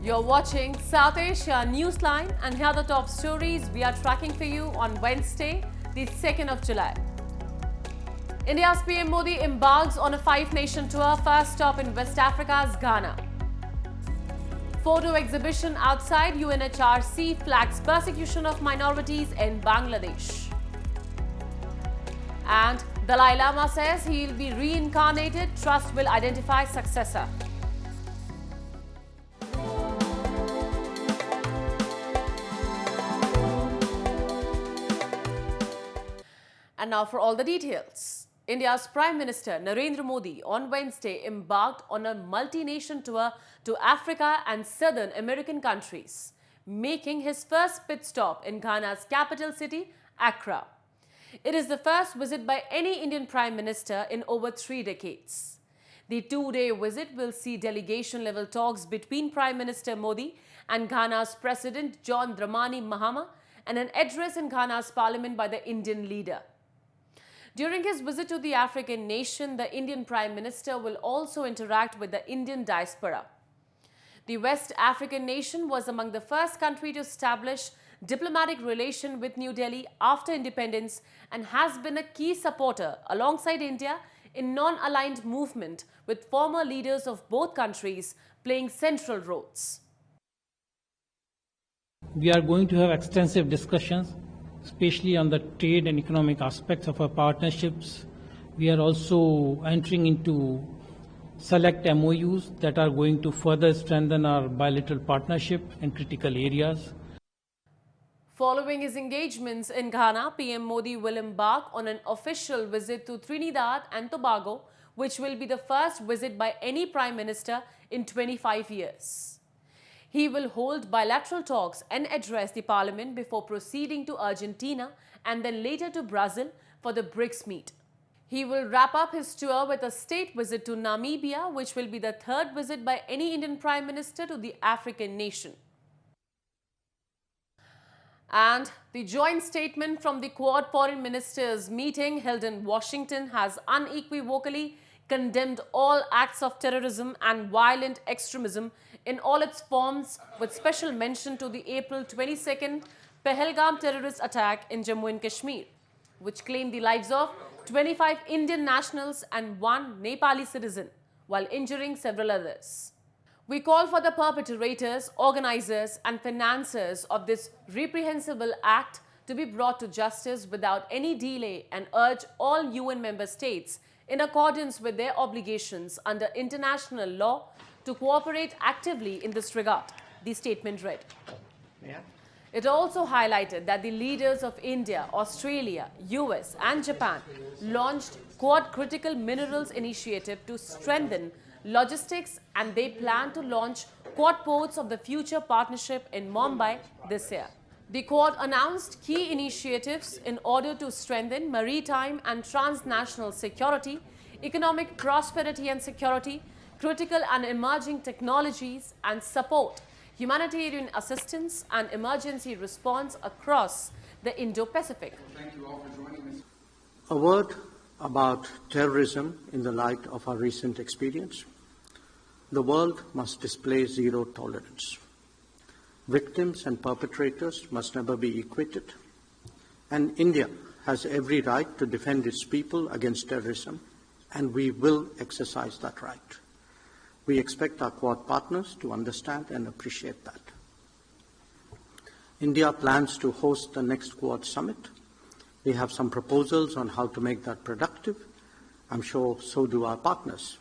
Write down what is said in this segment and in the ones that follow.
You're watching South Asia Newsline, and here are the top stories we are tracking for you on Wednesday, the 2nd of July. India's PM Modi embarks on a 5-nation tour, first stop in West Africa's Ghana. Photo exhibition outside UNHRC flags persecution of minorities in Bangladesh. And Dalai Lama says he'll be reincarnated, trust will identify successor. And now for all the details. India's Prime Minister Narendra Modi on Wednesday embarked on a multi-nation tour to Africa and southern American countries, making his first pit stop in Ghana's capital city, Accra. It is the first visit by any Indian Prime Minister in over 3 decades. The 2-day visit will see delegation-level talks between Prime Minister Modi and Ghana's President John Dramani Mahama and an address in Ghana's parliament by the Indian leader. During his visit to the African nation, the Indian Prime Minister will also interact with the Indian diaspora. The West African nation was among the first country to establish diplomatic relation with New Delhi after independence and has been a key supporter alongside India in non-aligned movement, with former leaders of both countries playing central roles. We are going to have extensive discussions, especially on the trade and economic aspects of our partnerships. We are also entering into select MOUs that are going to further strengthen our bilateral partnership in critical areas. Following his engagements in Ghana, PM Modi will embark on an official visit to Trinidad and Tobago, which will be the first visit by any Prime Minister in 25 years. He will hold bilateral talks and address the parliament before proceeding to Argentina and then later to Brazil for the BRICS meet. He will wrap up his tour with a state visit to Namibia, which will be the 3rd visit by any Indian Prime Minister to the African nation. And the joint statement from the Quad Foreign Ministers meeting held in Washington has unequivocally condemned all acts of terrorism and violent extremism in all its forms, with special mention to the April 22nd Pahalgam terrorist attack in Jammu and Kashmir, which claimed the lives of 25 Indian nationals and 1 Nepali citizen, while injuring several others. We call for the perpetrators, organizers and financiers of this reprehensible act to be brought to justice without any delay and urge all UN member states, in accordance with their obligations under international law, to cooperate actively in this regard, the statement read. It also highlighted that the leaders of India, Australia, US and Japan launched Quad Critical Minerals Initiative to strengthen logistics, and they plan to launch Quad Ports of the Future Partnership in Mumbai this year. The Quad announced key initiatives in order to strengthen maritime and transnational security, economic prosperity and security, critical and emerging technologies, and support humanitarian assistance and emergency response across the Indo-Pacific. Thank you all for joining us. A word about terrorism in the light of our recent experience. The world must display zero tolerance. Victims and perpetrators must never be equated. And India has every right to defend its people against terrorism, and we will exercise that right. We expect our Quad partners to understand and appreciate that. India plans to host the next Quad summit. We have some proposals on how to make that productive. I'm sure so do our partners.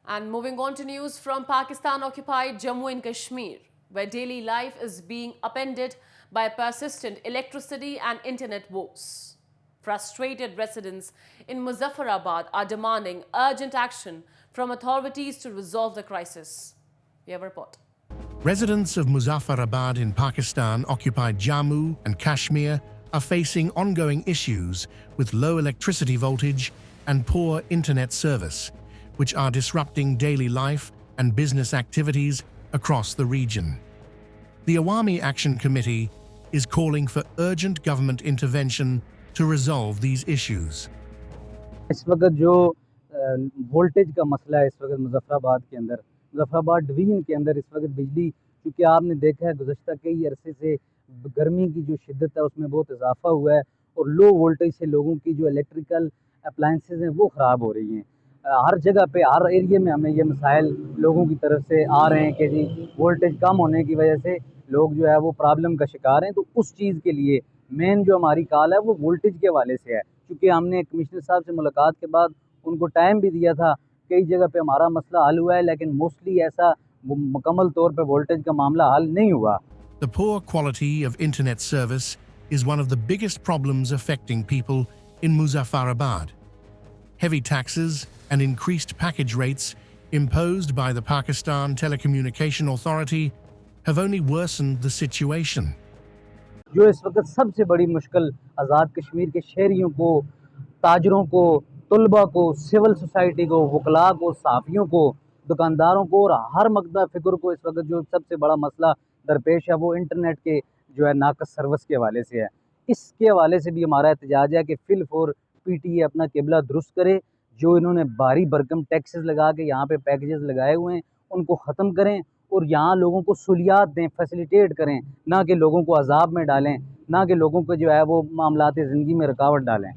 And moving on to news from Pakistan-occupied Jammu and Kashmir, where daily life is being upended by persistent electricity and internet woes. Frustrated residents in Muzaffarabad are demanding urgent action from authorities to resolve the crisis. We have a report. Residents of Muzaffarabad in Pakistan-occupied Jammu and Kashmir are facing ongoing issues with low electricity voltage and poor internet service, which are disrupting daily life and business activities across the region. The Awami Action Committee is calling for urgent government intervention to resolve these issues. इस वक्त जो voltage का मसला है इस वक्त मुजफ्फराबाद के अंदर, मुजफ्फराबाद डिवीज़न के अंदर इस वक्त बिजली क्योंकि आपने देखा है गुज़श्ता कई अरसे से गर्मी की जो शिद्दत है उसमें बहुत इजाफा हुआ है और लो वोल्टेज से लोगों की जो इलेक्ट्रिकल अप्लाइंसेज हैं वो ख़राब हो रही हैं। हर जगह पे हर एरिया में हमें ये मसाइल लोगों की तरफ से आ रहे हैं कि जी वोल्टेज कम होने की वजह से लोग जो है वो प्रॉब्लम का शिकार हैं। तो उस चीज़ के लिए मेन जो हमारी कॉल है वो वोल्टेज के हवाले से है, क्योंकि हमने कमिश्नर साहब से मुलाकात के बाद उनको टाइम भी दिया था। कई जगह पे हमारा मसला हल हुआ है, लेकिन मोस्टली ऐसा मुकम्मल तौर पे वोल्टेज का मामला हल नहीं हुआ। The poor quality of internet service is one of the biggest problems affecting people in Muzaffarabad. Heavy taxes and increased package rates imposed by the Pakistan Telecommunication Authority have only worsened the situation. जो इस वक्त सबसे बड़ी मुश्किल आज़ाद कश्मीर के शहरियों को, ताजरों को, तलबा को, सिविल सोसाइटी को, वकला को, सहाफ़ियों को, दुकानदारों को और हर मकदा फ़िक्र को इस वक्त जो सबसे बड़ा मसला दरपेश है वो इंटरनेट के जो है नाक़स सर्विस के हवाले से है। इसके हवाले से भी हमारा एहतजाज है कि फ़िल फॉर PTA अपना किबला दुरुस्त करे। जो इन्होंने भारी भरकम टैक्सेस लगा के यहाँ पे पैकेजेस लगाए हुए हैं उनको ख़त्म करें और यहाँ लोगों को सहूलियात दें, फैसिलिटेट करें, ना कि लोगों को अजाब में डालें, ना कि लोगों को जो है वो मामलात ज़िंदगी में रुकावट डालें।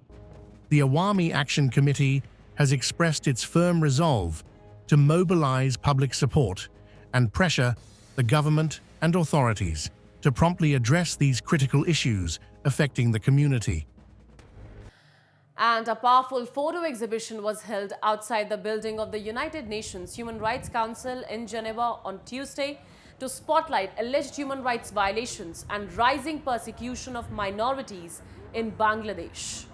The Awami Action Committee has expressed its firm resolve to mobilize public support and pressure the government and authorities to promptly address these critical issues affecting the community. And a powerful photo exhibition was held outside the building of the United Nations Human Rights Council in Geneva on Tuesday to spotlight alleged human rights violations and rising persecution of minorities in Bangladesh.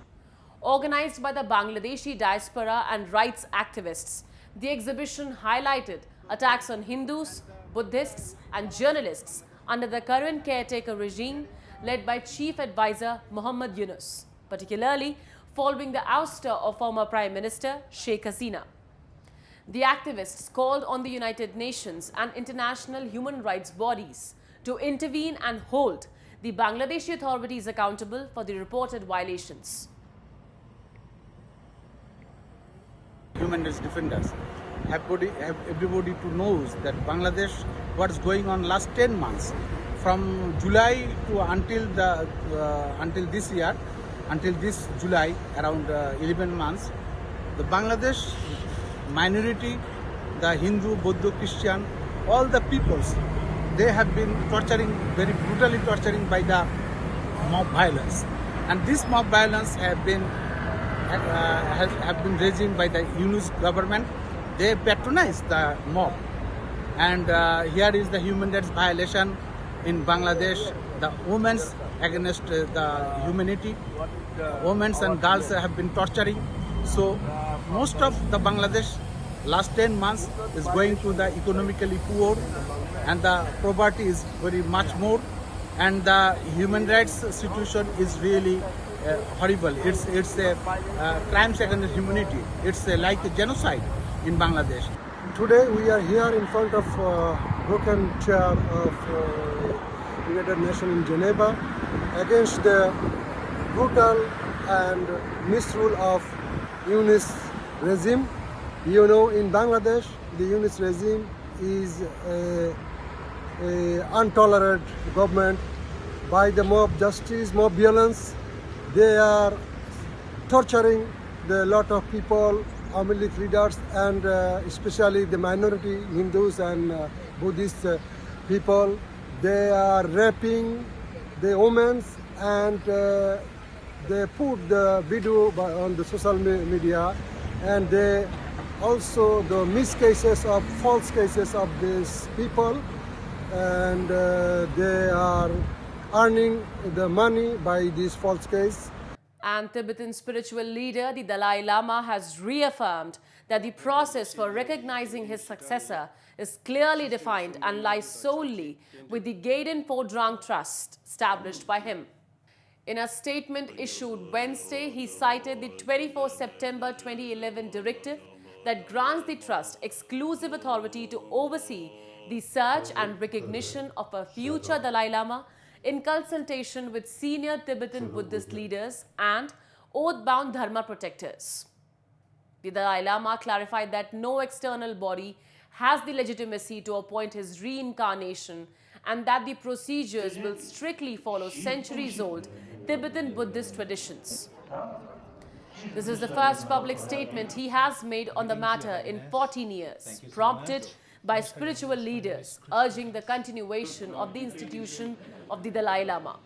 Organized by the Bangladeshi diaspora and rights activists, the exhibition highlighted attacks on Hindus, Buddhists and journalists under the current caretaker regime led by Chief Advisor Muhammad Yunus, particularly following the ouster of former Prime Minister Sheikh Hasina. The activists called on the United Nations and international human rights bodies to intervene and hold the Bangladeshi authorities accountable for the reported violations. Human rights defenders have everybody to knows that Bangladesh, what's going on last 10 months, from July to until this year, until this July, around 11 months, the Bangladesh minority, the Hindu, Buddha, Christian, all the peoples, they have been torturing, very brutally torturing by the mob violence. And this mob violence have been raised by the Yunus government. They patronize the mob. And here is the human rights violation in Bangladesh. The women's against the humanity. Women and girls have been torturing. So most of the Bangladesh last 10 months is going to the economically poor, and the poverty is very much more, and the human rights situation is really horrible. It's a crimes against humanity. It's like a genocide in Bangladesh. Today we are here in front of broken chair of United Nations in Geneva against the brutal and misrule of Yunus regime. You know, in Bangladesh, the Yunus regime is a intolerant government by the mob justice, mob violence. They are torturing a lot of people, Army League leaders, and especially the minority Hindus and Buddhist people. They are raping the women, and they put the video on the social media, and they also the miscases of false cases of these people, and they are earning the money by these false cases. And Tibetan spiritual leader, the Dalai Lama, has reaffirmed that the process for recognizing his successor is clearly defined and lies solely with the Gaden Phodrang Trust established by him. In a statement issued Wednesday, he cited the 24 September 2011 directive that grants the trust exclusive authority to oversee the search and recognition of a future Dalai Lama in consultation with senior Tibetan Buddhist leaders and oath-bound Dharma protectors. The Dalai Lama clarified that no external body has the legitimacy to appoint his reincarnation and that the procedures will strictly follow centuries-old Tibetan Buddhist traditions. This is the first public statement he has made on the matter in 14 years, prompted by spiritual leaders urging the continuation of the institution of the Dalai Lama.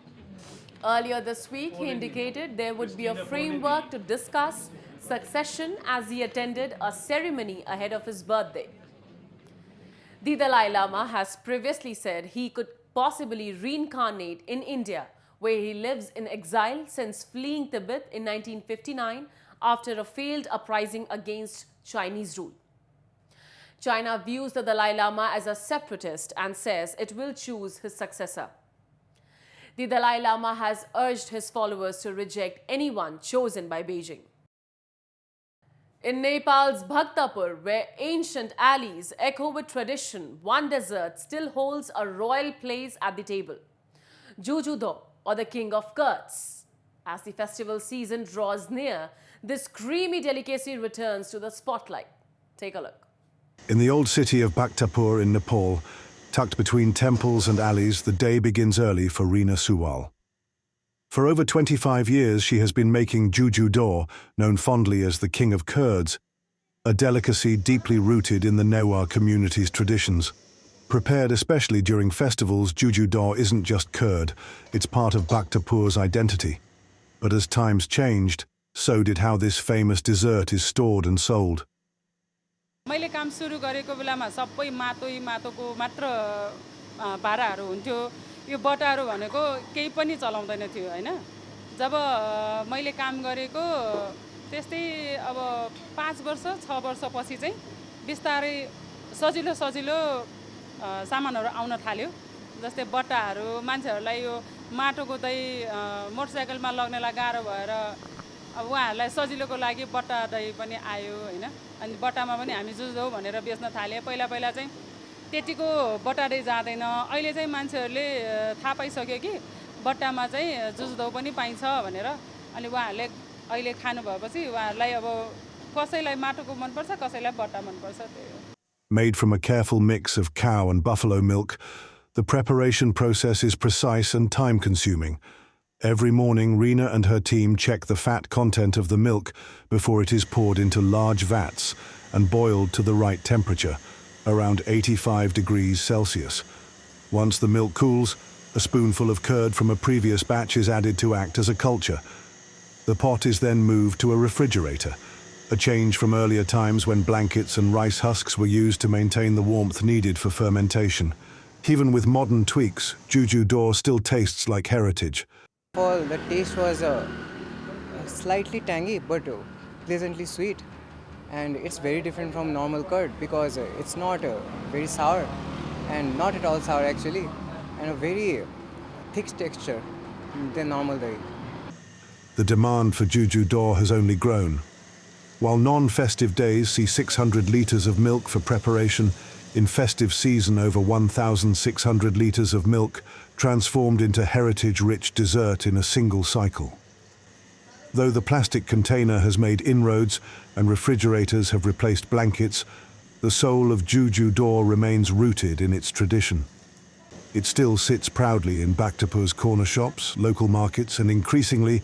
Earlier this week, he indicated there would be a framework to discuss succession as he attended a ceremony ahead of his birthday. The Dalai Lama has previously said he could possibly reincarnate in India, where he lives in exile since fleeing Tibet in 1959 after a failed uprising against Chinese rule. China views the Dalai Lama as a separatist and says it will choose his successor. The Dalai Lama has urged his followers to reject anyone chosen by Beijing. In Nepal's Bhaktapur, where ancient alleys echo with tradition, one dessert still holds a royal place at the table: Juju Dhau, or the King of Curds. As the festival season draws near, this creamy delicacy returns to the spotlight. Take a look. In the old city of Bhaktapur in Nepal, tucked between temples and alleys, the day begins early for Reena Suwal. For over 25 years, she has been making Juju Dhau, known fondly as the King of Curds, a delicacy deeply rooted in the Newar community's traditions. Prepared especially during festivals, Juju Dhau isn't just curd, it's part of Bhaktapur's identity. But as times changed, so did how this famous dessert is stored and sold. मैले काम सुरु गरेको बेलामा सबै मातोको मात्र भाराहरू हुन्थ्यो। यो बटाहरू भनेको केही पनि चलाउँदैन थियो हैन। जब मैले काम गरेको त्यस्तै अब 5 वर्ष 6 वर्षपछि चाहिँ बिस्तारै सजिलो सामानहरू आउन थाल्यो। जस्तै बटाहरू मान्छेहरूलाई यो माटोको दही मोटरसाइकलमा लग्नलाई गाह्रो भएर अब उहाँहरूलाई सजिलोको लागि बट्टा दही पनि आयो हैन। अनि बट्टामा पनि हामी जुजु धौ भनेर बेच्न थाले। पहिला चाहिँ त्यतिको बट्टा दही जाँदैन। अहिले चाहिँ मान्छेहरूले थाहा पाइसक्यो कि बट्टामा चाहिँ जुजु धौ पनि पाइन्छ भनेर। अनि उहाँहरूले अहिले खानु भएपछि उहाँहरूलाई अब कसैलाई माटोको मन पर्छ, कसैलाई बट्टा मन पर्छ त्यही हो। Made from a careful mix of cow and buffalo milk, the preparation process is precise and time-consuming. Every morning, Reena and her team check the fat content of the milk before it is poured into large vats and boiled to the right temperature, around 85 degrees Celsius. Once the milk cools, a spoonful of curd from a previous batch is added to act as a culture. The pot is then moved to a refrigerator, a change from earlier times when blankets and rice husks were used to maintain the warmth needed for fermentation. Even with modern tweaks, Juju Dhau still tastes like heritage. The taste was slightly tangy but pleasantly sweet, and it's very different from normal curd because it's not very sour and not at all sour actually, and a very thick texture than normal dahi. The demand for Juju Dhau has only grown. While non-festive days see 600 litres of milk for preparation, in festive season over 1,600 litres of milk transformed into heritage-rich dessert in a single cycle. Though the plastic container has made inroads and refrigerators have replaced blankets, the soul of Juju Dhau remains rooted in its tradition. It still sits proudly in Bhaktapur's corner shops, local markets, and increasingly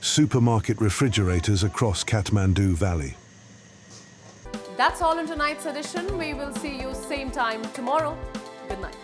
supermarket refrigerators across Kathmandu Valley. That's all in tonight's edition. We will see you same time tomorrow. Good night.